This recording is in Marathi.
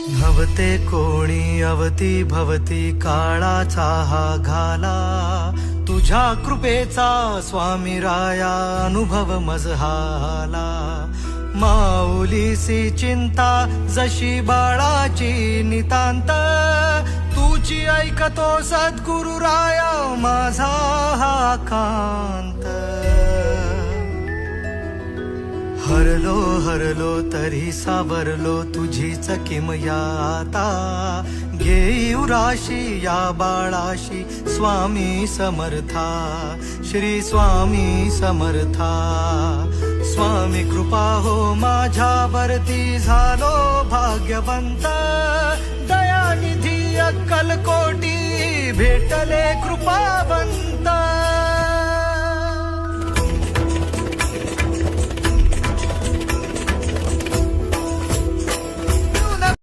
नव्हते कोणी अवती भवती काळाचा हा घाला, तुझ्या कृपेचा स्वामी राया अनुभव मजहाला. माऊलीसी चिंता जशी बाळाची नितांत, तुझी ऐकतो सद्गुरु राया माझा हा कांत. हरलो हरलो तरी सावरलो तुझीच किमया आता, घेऊ राशी या बाळाशी स्वामी समर्था. श्री स्वामी समर्था. स्वामी कृपा हो माझ्यावरती झालो भाग्यवंत, दयानिधी अक्कल कोटी भेटले कृपावंत.